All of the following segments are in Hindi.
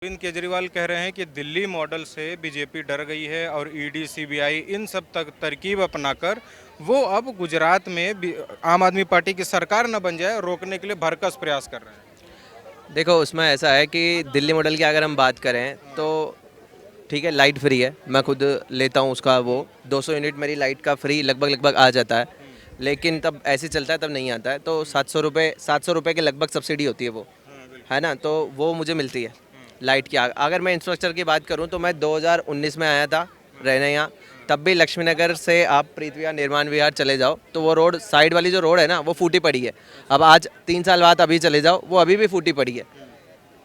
अरविंद केजरीवाल कह रहे हैं कि दिल्ली मॉडल से बीजेपी डर गई है और ईडी सीबीआई इन सब तक तरकीब अपनाकर वो अब गुजरात में आम आदमी पार्टी की सरकार न बन जाए रोकने के लिए भरकस प्रयास कर रहे हैं। देखो उसमें ऐसा है कि दिल्ली मॉडल की अगर हम बात करें तो ठीक है, लाइट फ्री है। मैं खुद लेता हूँ उसका, वो 200 यूनिट मेरी लाइट का फ्री लगभग लगभग आ जाता है। लेकिन तब ऐसे चलता है तब नहीं आता है, तो 700 रुपये के लगभग सब्सिडी होती है वो, है ना। तो वो मुझे मिलती है लाइट की। अगर मैं इंफ्रास्ट्रक्चर की बात करूँ तो मैं 2019 में आया था रहने यहाँ, तब भी लक्ष्मी नगर से आप प्रीत विहार निर्माण विहार चले जाओ तो वो रोड साइड वाली जो रोड है ना वो फूटी पड़ी है। अब आज 3 साल बाद अभी चले जाओ वो अभी भी फूटी पड़ी है।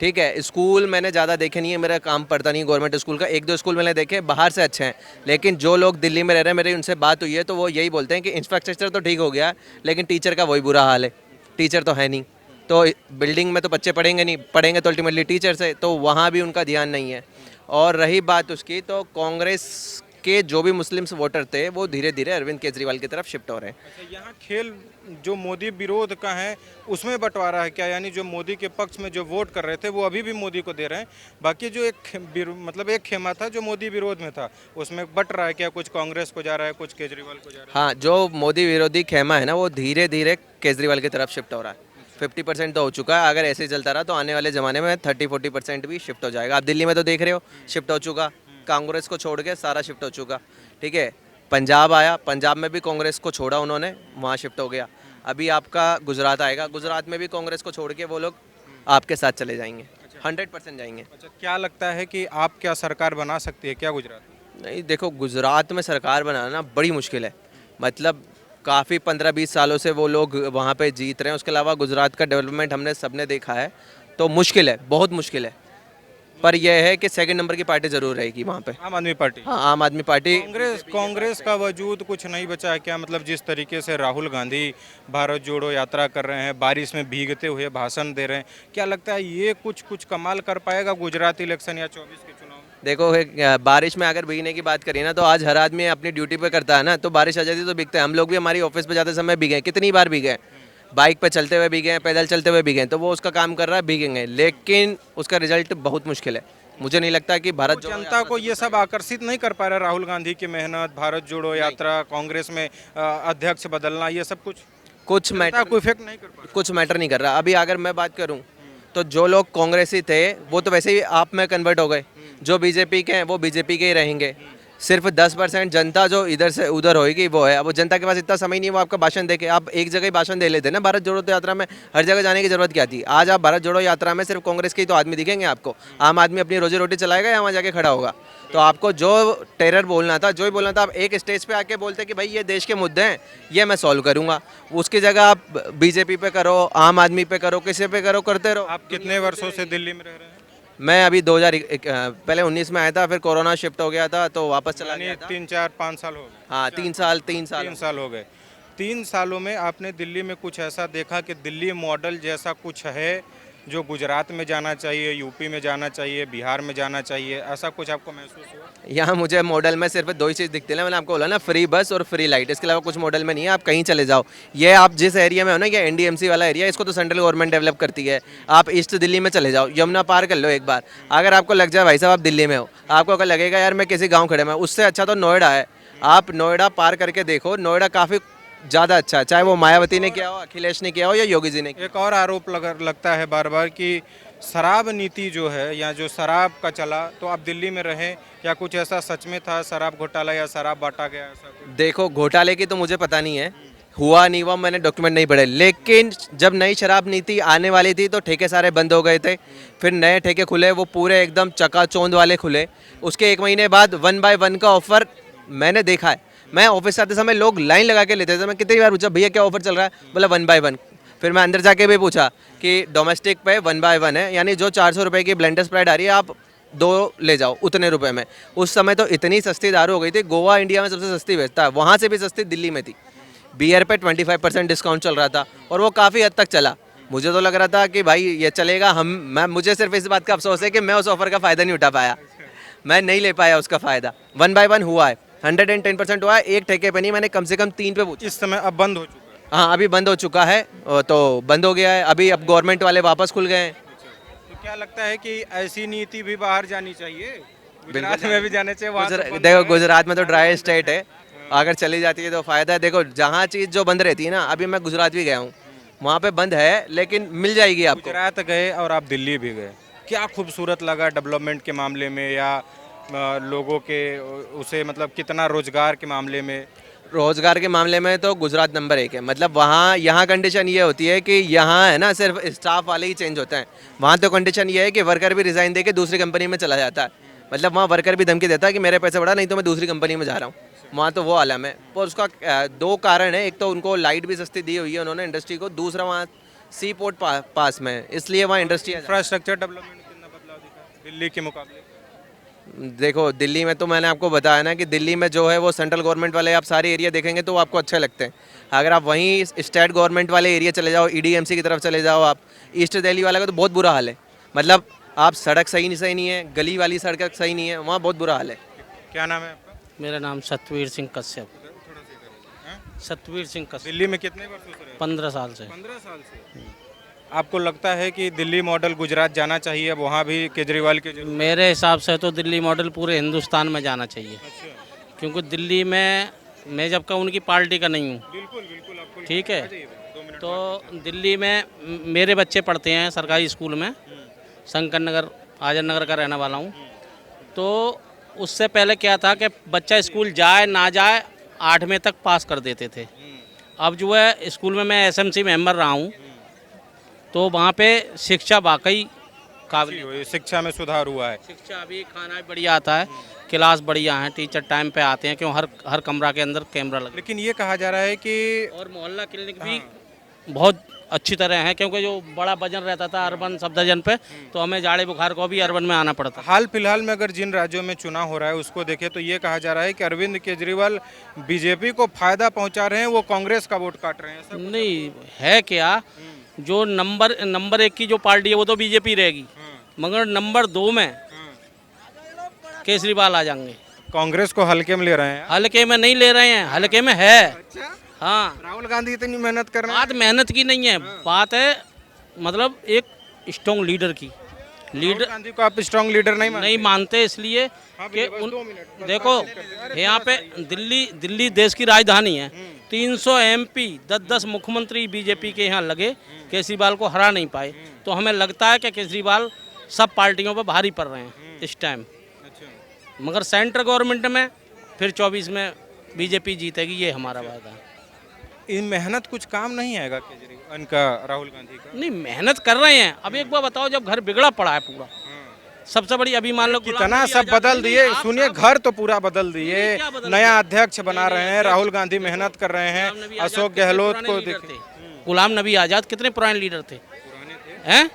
ठीक है, स्कूल मैंने ज़्यादा देखे नहीं है, मेरा काम पड़ता नहीं गवर्नमेंट स्कूल का। एक दो स्कूल मैंने देखे बाहर से अच्छे हैं, लेकिन जो लोग दिल्ली में रह रहे हैं मेरी उनसे बात हुई है तो वो यही बोलते हैं कि इंफ्रास्ट्रक्चर तो ठीक हो गया लेकिन टीचर का वही बुरा हाल है। टीचर तो है नहीं, तो बिल्डिंग में तो बच्चे पढ़ेंगे नहीं, पढ़ेंगे तो अल्टीमेटली टीचर से, तो वहाँ भी उनका ध्यान नहीं है। और रही बात उसकी, तो कांग्रेस के जो भी मुस्लिम्स वोटर थे वो धीरे धीरे अरविंद केजरीवाल की तरफ शिफ्ट हो रहे हैं। अच्छा, यहाँ खेल जो मोदी विरोध का है उसमें बंटवारा है क्या? यानी जो मोदी के पक्ष में जो वोट कर रहे थे वो अभी भी मोदी को दे रहे हैं, बाकी जो मतलब एक खेमा था जो मोदी विरोध में था उसमें बट रहा है क्या? कुछ कांग्रेस को जा रहा है, कुछ केजरीवाल को जा रहा हाँ, जो मोदी विरोधी खेमा है ना वो धीरे धीरे केजरीवाल की तरफ शिफ्ट हो रहा है। 50% तो हो चुका है, अगर ऐसे ही चलता रहा तो आने वाले ज़माने में 30-40% भी शिफ्ट हो जाएगा। आप दिल्ली में तो देख रहे हो शिफ्ट हो चुका, कांग्रेस को छोड़ के सारा शिफ्ट हो चुका। ठीक है, पंजाब आया, पंजाब में भी कांग्रेस को छोड़ा उन्होंने, वहाँ शिफ्ट हो गया। अभी आपका गुजरात आएगा, गुजरात में भी कांग्रेस को छोड़ के वो लोग आपके साथ चले जाएंगे, 100% जाएंगे। अच्छा, क्या लगता है कि आप क्या सरकार बना सकती है क्या गुजरात में? नहीं, देखो गुजरात में सरकार बनाना बड़ी मुश्किल है। मतलब काफ़ी 15-20 सालों से वो लोग वहाँ पे जीत रहे हैं, उसके अलावा गुजरात का डेवलपमेंट हमने सबने देखा है, तो मुश्किल है, बहुत मुश्किल है। पर यह है कि सेकंड नंबर की पार्टी ज़रूर रहेगी वहाँ पे। आम आदमी पार्टी? हाँ, आम आदमी पार्टी। कांग्रेस का वजूद कुछ नहीं बचा है क्या? मतलब जिस तरीके से राहुल गांधी भारत जोड़ो यात्रा कर रहे हैं, बारिश में भीगते हुए भाषण दे रहे हैं, क्या लगता है ये कुछ कुछ कमाल कर पाएगा गुजरात इलेक्शन या 24 के चुनाव में? देखो बारिश में अगर भीगने की बात करिए ना तो आज हर आदमी अपनी ड्यूटी पे करता है ना, तो बारिश आ जाती है तो भीगते हैं। हम लोग भी हमारी ऑफिस पे जाते समय भीगे, कितनी बार भीगे, बाइक पे चलते हुए भीगे, पैदल चलते हुए भीगे, तो वो उसका काम कर रहा है, भीगेंगे, लेकिन उसका रिजल्ट बहुत मुश्किल है। मुझे नहीं लगता कि भारत तो जनता को ये सब आकर्षित नहीं कर पा रहा? राहुल गांधी की मेहनत, भारत जोड़ो यात्रा, कांग्रेस में अध्यक्ष बदलना, ये सब कुछ कुछ जनता मैटर को इफेक्ट नहीं कर पा रहा? कुछ मैटर नहीं कर रहा। अभी अगर मैं बात करूं तो जो लोग कांग्रेसी थे वो तो वैसे ही आप में कन्वर्ट हो गए, जो बीजेपी के हैं वो बीजेपी के ही रहेंगे। सिर्फ 10% जनता जो इधर से उधर होएगी वो है। अब वो जनता के पास इतना समय नहीं है वो आपका भाषण देके, आप एक जगह ही भाषण दे लेते ना। भारत जोड़ो तो यात्रा में हर जगह जाने की जरूरत क्या थी? आज आप भारत जोड़ो यात्रा में सिर्फ कांग्रेस के ही तो आदमी दिखेंगे आपको। आम आदमी अपनी रोजी रोटी चलाएगा या वहाँ जाके खड़ा होगा? तो आपको जो टेरर बोलना था, जो ही बोलना था, आप एक स्टेज पे आके बोलते कि भाई ये देश के मुद्दे हैं, ये मैं सॉल्व करूंगा। उसकी जगह आप बीजेपी पे करो, आम आदमी पे करो, किसी पे करो, करते रहो। आप कितने वर्षों से दिल्ली में रह रहे हैं? मैं अभी पहले 19 में आया था, फिर कोरोना शिफ्ट हो गया था तो वापस चला यानी गया था। 3 4 5 साल हो गए? हाँ, 3 साल 3 साल हो गए। 3 सालों में आपने दिल्ली में कुछ ऐसा देखा कि दिल्ली मॉडल जैसा कुछ है जो गुजरात में जाना चाहिए, यूपी में जाना चाहिए, बिहार में जाना चाहिए, ऐसा कुछ आपको महसूस हुआ? यहाँ मुझे मॉडल में सिर्फ दो ही चीज़ दिखती है, मैंने आपको बोला ना, फ्री बस और फ्री लाइट। इसके अलावा कुछ मॉडल में नहीं है। आप कहीं चले जाओ, ये आप जिस एरिया में हो ना, ये एनडीएमसी वाला एरिया, इसको तो सेंट्रल गवर्नमेंट डेवलप करती है। आप ईस्ट दिल्ली में चले जाओ, यमुना पार कर लो एक बार, अगर आपको लग जाए भाई साहब आप दिल्ली में हो, आपको अगर लगेगा यार मैं किसी गाँव खड़े में, उससे अच्छा तो नोएडा है। आप नोएडा पार करके देखो, नोएडा काफ़ी ज़्यादा अच्छा है, चाहे वो मायावती ने किया हो, अखिलेश ने किया हो या योगी जी ने किया। एक और आरोप लगता है बार बार कि शराब नीति जो है या जो शराब का चला, तो आप दिल्ली में रहें, क्या कुछ ऐसा सच में था? शराब घोटाला या शराब बांटा गया, ऐसा कुछ? देखो घोटाले की तो मुझे पता नहीं है, हुआ नहीं हुआ मैंने डॉक्यूमेंट नहीं पढ़े, लेकिन जब नई शराब नीति आने वाली थी तो ठेके सारे बंद हो गए थे। फिर नए ठेके खुले, वो पूरे एकदम चकाचौंध वाले खुले। उसके 1 महीने बाद 1 बाय 1 का ऑफर मैंने देखा है। मैं ऑफिस आते समय लोग लाइन लगा के लेते थे, मैं कितनी बार पूछा भैया क्या ऑफर चल रहा है, बोला 1 बाय 1। फिर मैं अंदर जाके भी पूछा कि डोमेस्टिक पे 1 बाय 1 है, यानी जो 400 रुपये की ब्लेंडर स्प्राइट आ रही है आप 2 ले जाओ उतने रुपए में। उस समय तो इतनी सस्ती दारू हो गई थी, गोवा इंडिया में सबसे सस्ती बेचता है, वहाँ से भी सस्ती दिल्ली में थी। बियर पे 25% डिस्काउंट चल रहा था और वो काफ़ी हद तक चला। मुझे तो लग रहा था कि भाई ये चलेगा। मुझे सिर्फ इस बात का अफसोस है कि मैं उस ऑफर का फ़ायदा नहीं उठा पाया, मैं नहीं ले पाया उसका फ़ायदा। 1 बाय 1 हुआ है, 110% हुआ है, एक ठेके पे नहीं, मैंने कम से कम 3 पे पूछा। इस समय अब बंद हो चुका है? हाँ, अभी बंद हो चुका है, तो बंद हो गया है। अभी अब गवर्नमेंट वाले वापस खुल गए हैं। तो क्या लगता है कि ऐसी नीति भी बाहर जानी चाहिए, गुजरात में भी जाने चाहिए? वहाँ तो बंद देखो है। गुजरात में तो ड्राई स्टेट है, अगर चली जाती है तो फायदा है। देखो जहाँ चीज़ जो बंद रहती है ना, अभी मैं गुजरात भी गया हूँ, वहाँ पे बंद है लेकिन मिल जाएगी आपको। गुजरात गए और आप दिल्ली भी गए, क्या खूबसूरत लगा डेवलपमेंट के मामले में, या लोगों के उसे मतलब कितना रोजगार के मामले में? रोजगार के मामले में तो गुजरात नंबर 1 है। मतलब वहाँ यहाँ कंडीशन ये होती है कि यहाँ है ना सिर्फ स्टाफ वाले ही चेंज होते हैं, वहाँ तो कंडीशन ये है कि वर्कर भी रिजाइन दे के दूसरी कंपनी में चला जाता है। मतलब वहाँ वर्कर भी धमकी देता है कि मेरे पैसे बढ़ा, नहीं तो मैं दूसरी कंपनी में जा रहा हूँ। वहाँ तो वो आलम है। और उसका दो कारण है, एक तो उनको लाइट भी सस्ती दी हुई है उन्होंने इंडस्ट्री को, दूसरा वहाँ सी पोर्ट पास में है, इसलिए वहाँ इंडस्ट्री है। इंफ्रास्ट्रक्चर डेवलपमेंट कितना बदलाव दिखा दिल्ली के मुकाबले? देखो दिल्ली में तो मैंने आपको बताया ना कि दिल्ली में जो है वो सेंट्रल गवर्नमेंट वाले आप सारे एरिया देखेंगे तो वो आपको अच्छे लगते हैं। अगर आप वहीं स्टेट गवर्नमेंट वाले एरिया चले जाओ, ईडीएमसी की तरफ चले जाओ, आप ईस्ट दिल्ली वाला का तो बहुत बुरा हाल है। मतलब आप सड़क सही नहीं है, गली वाली सड़क सही नहीं है, वहाँ बहुत बुरा हाल है। क्या नाम है आपका? मेरा नाम सतवीर सिंह कश्यप। थोड़ा सा इधर। हाँ? सतवीर सिंह कश्यप। दिल्ली में कितने वर्षों से रहे? 15 साल से। 15 साल से। आपको लगता है कि दिल्ली मॉडल गुजरात जाना चाहिए, अब वहाँ भी केजरीवाल के मेरे हिसाब से तो दिल्ली मॉडल पूरे हिंदुस्तान में जाना चाहिए, अच्छा, क्योंकि दिल्ली में मैं जब का उनकी पार्टी का नहीं हूँ, बिल्कुल बिल्कुल आपको ठीक है। आ जाइए, 2 मिनट। तो दिल्ली में मेरे बच्चे पढ़ते हैं सरकारी स्कूल में, शंकर नगर आजम नगर का रहने वाला हूँ। तो उससे पहले क्या था कि बच्चा स्कूल जाए ना जाए 8वीं तक पास कर देते थे। अब जो है स्कूल में मैं एसएमसी मेंबर रहा हूँ, तो वहाँ पे शिक्षा वाकई काबिल, शिक्षा में सुधार हुआ है। शिक्षा अभी खाना भी बढ़िया आता है, क्लास बढ़िया है, टीचर टाइम पे आते हैं, क्यों हर कमरा के अंदर कैमरा लगे, लेकिन ये कहा जा रहा है कि और मोहल्ला क्लिनिक भी बहुत अच्छी तरह है, क्योंकि जो बड़ा वजन रहता था अर्बन सफदरजंग पे, तो हमें जाड़े बुखार को भी अर्बन में आना पड़ता। हाल फिलहाल में अगर जिन राज्यों में चुनाव हो रहा है उसको देखें तो ये कहा जा रहा है कि अरविंद केजरीवाल बीजेपी को फायदा पहुंचा रहे हैं, वो कांग्रेस का वोट काट रहे हैं। ऐसा नहीं है क्या, जो नंबर 1 की जो पार्टी है वो तो बीजेपी रहेगी, मगर नंबर 2 में केजरीवाल आ जाएंगे। कांग्रेस को हल्के में ले रहे हैं? हल्के में नहीं ले रहे हैं, हल्के में है। अच्छा, हाँ, राहुल गांधी इतनी मेहनत कर रहे हैं। बात मेहनत की नहीं है, बात है मतलब एक स्ट्रॉन्ग लीडर की। राहुल गांधी को आप स्ट्रांग लीडर नहीं मानते? नहीं मानते इसलिए हाँ कि भैया, बस उन 2 मिनट, बस देखो बातचीत करते हैं। यहाँ पे दिल्ली देश की राजधानी है, 300 एमपी 10 मुख्यमंत्री बीजेपी के यहाँ लगे, केजरीवाल को हरा नहीं पाए। तो हमें लगता है कि केजरीवाल सब पार्टियों पर भारी पड़ रहे हैं इस टाइम, अच्छा, मगर सेंट्रल गवर्नमेंट में फिर 24 में बीजेपी जीतेगी, ये हमारा वादा है। इन मेहनत कुछ काम नहीं आएगा केजरीवाल इनका, राहुल गांधी का? नहीं मेहनत कर रहे हैं। अब एक बार बताओ, जब घर बिगड़ा पड़ा है पूरा, सबसे बड़ी अभी मान लो कितना सब बदल दिए, सुनिए घर तो पूरा बदल दिए, नया अध्यक्ष बना रहे हैं, राहुल गांधी मेहनत कर रहे हैं, अशोक गहलोत को देखिए। गुलाम नबी आजाद कितने पुराने लीडर थे, हैं?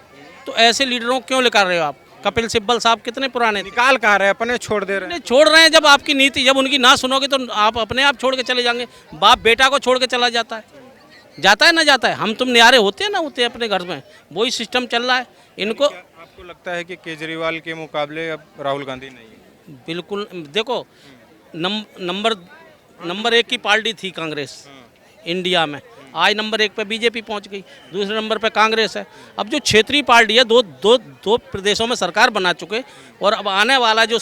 तो ऐसे लीडरों को क्यों लेकर रहे हो आप? कपिल सिब्बल साहब कितने पुराने थे। निकाल कहाँ रहे, अपने छोड़ दे रहे हैं। नहीं छोड़ रहे हैं, जब आपकी नीति, जब उनकी ना सुनोगे तो आप अपने आप छोड़ के चले जाएंगे। बाप बेटा को छोड़ के चला जाता है ना जाता है, हम तुम न्यारे होते हैं ना होते हैं अपने घर में, वही सिस्टम चल रहा है इनको। आपको लगता है कि केजरीवाल के मुकाबले अब राहुल गांधी नहीं है? बिल्कुल, देखो नंबर 1 की पार्टी थी कांग्रेस इंडिया में, आज नंबर 1 पे बीजेपी पहुंच गई, दूसरे नंबर पे कांग्रेस है। अब जो क्षेत्रीय पार्टी है, दो प्रदेशों में सरकार बना चुके, और अब आने वाला जो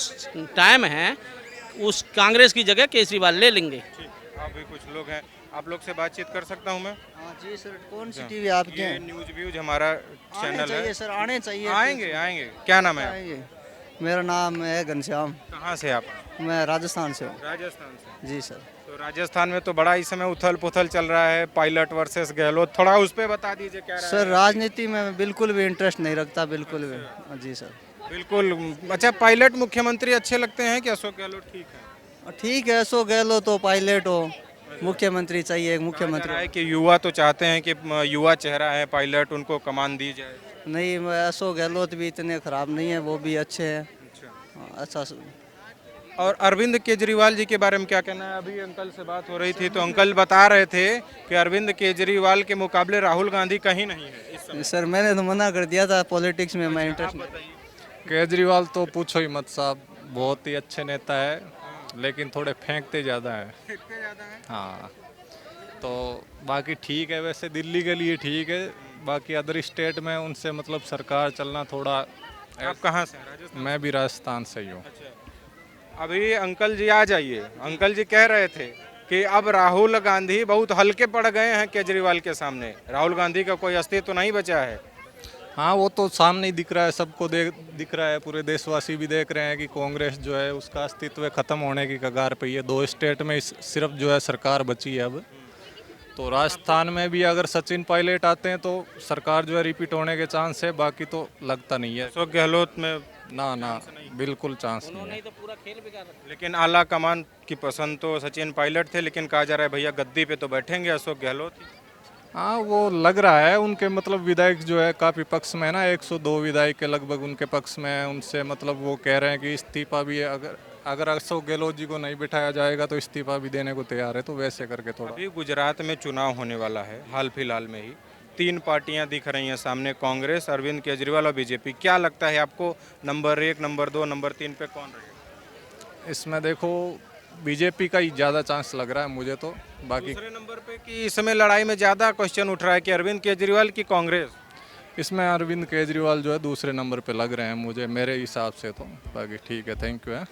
टाइम है उस कांग्रेस की जगह केजरीवाल ले लेंगे। आप भी कुछ लोग हैं, आप लोग से बातचीत कर सकता हूं मैं? हाँ जी सर, कौन सी टीवी आपके? ये न्यूज व्यूज हमारा आने चैनल चाहिए है। सर, आने चाहिए। आएंगे। क्या नाम है आप? आएंगे। मेरा नाम है घनश्याम, कहाँ से आप? मैं राजस्थान से हूँ। राजस्थान से। जी सर। तो राजस्थान में तो बड़ा इस समय उथल पुथल चल रहा है, पायलट वर्सेस गहलोत, थोड़ा उस पर बता दीजिए क्या रहा सर राजनीति में बिल्कुल भी इंटरेस्ट नहीं रखता, बिल्कुल भी। जी सर। बिल्कुल। अच्छा, पायलट मुख्यमंत्री अच्छे लगते हैं कि अशोक गहलोत ठीक है? ठीक है, ऐसो गहलोत हो, पायलट हो, मुख्यमंत्री चाहिए एक कहा जा मुख्यमंत्री। रहा है कि युवा तो चाहते हैं कि युवा चेहरा है पायलट, उनको कमान दी जाए। नहीं, ऐसो गहलोत भी इतने खराब नहीं है, वो भी अच्छे हैं। अच्छा। हाँ, अच्छा। और अरविंद केजरीवाल जी के बारे में क्या कहना है? अभी अंकल से बात हो रही थी तो अंकल बता रहे थे कि अरविंद केजरीवाल के मुकाबले राहुल गांधी कहीं नहीं है इस समय। सर मैंने तो मना कर दिया था, पॉलिटिक्स में मैं इंटरेस्ट नहीं। केजरीवाल तो पूछो ही मत साहब, बहुत ही अच्छे नेता है, लेकिन थोड़े फेंकते ज़्यादा है। हाँ, तो बाकी ठीक है, वैसे दिल्ली के लिए ठीक है, बाकी अदर स्टेट में उनसे मतलब सरकार चलना थोड़ा आप कहाँ से हैं? राजस्थान। मैं भी राजस्थान से ही हूँ। अभी अंकल जी आ जाइए, अंकल जी कह रहे थे कि अब राहुल गांधी बहुत हल्के पड़ गए हैं केजरीवाल के सामने, राहुल गांधी का कोई अस्तित्व तो नहीं बचा है। हाँ, वो तो सामने ही दिख रहा है, सबको दिख रहा है, पूरे देशवासी भी देख रहे हैं कि कांग्रेस जो है उसका अस्तित्व खत्म होने की कगार पे ही है। 2 स्टेट में सिर्फ जो है सरकार बची है अब। तो राजस्थान में भी अगर सचिन पायलट आते हैं तो सरकार जो है रिपीट होने के चांस है, बाकी तो लगता नहीं है। अशोक गहलोत में, ना ना, बिल्कुल चांस नहीं उन्होंने है। ही तो पूरा खेल बिगाड़ रखा। लेकिन आला कमान की पसंद तो सचिन पायलट थे, लेकिन कहा जा रहा है भैया गद्दी पे तो बैठेंगे अशोक गहलोत ही। हाँ, वो लग रहा है उनके मतलब विधायक जो है काफ़ी पक्ष में है ना, 102 विधायक के लगभग उनके पक्ष में है। उनसे मतलब वो कह रहे हैं कि इस्तीफा भी है, अगर अशोक गहलोत जी को नहीं बिठाया जाएगा तो इस्तीफा भी देने को तैयार है। तो वैसे करके थोड़ा अभी गुजरात में चुनाव होने वाला है हाल फिलहाल में ही, 3 पार्टियां दिख रही हैं सामने, कांग्रेस, अरविंद केजरीवाल और बीजेपी। क्या लगता है आपको, नंबर 1, नंबर 2, नंबर 3 पे कौन रहेगा? इसमें देखो बीजेपी का ही ज़्यादा चांस लग रहा है मुझे तो। बाकी दूसरे नंबर पे कि इस समय लड़ाई में ज़्यादा क्वेश्चन उठ रहा है कि अरविंद केजरीवाल की कांग्रेस। इसमें अरविंद केजरीवाल जो है दूसरे नंबर पे लग रहे हैं मुझे, मेरे हिसाब से तो। बाकी ठीक है, थैंक यू है।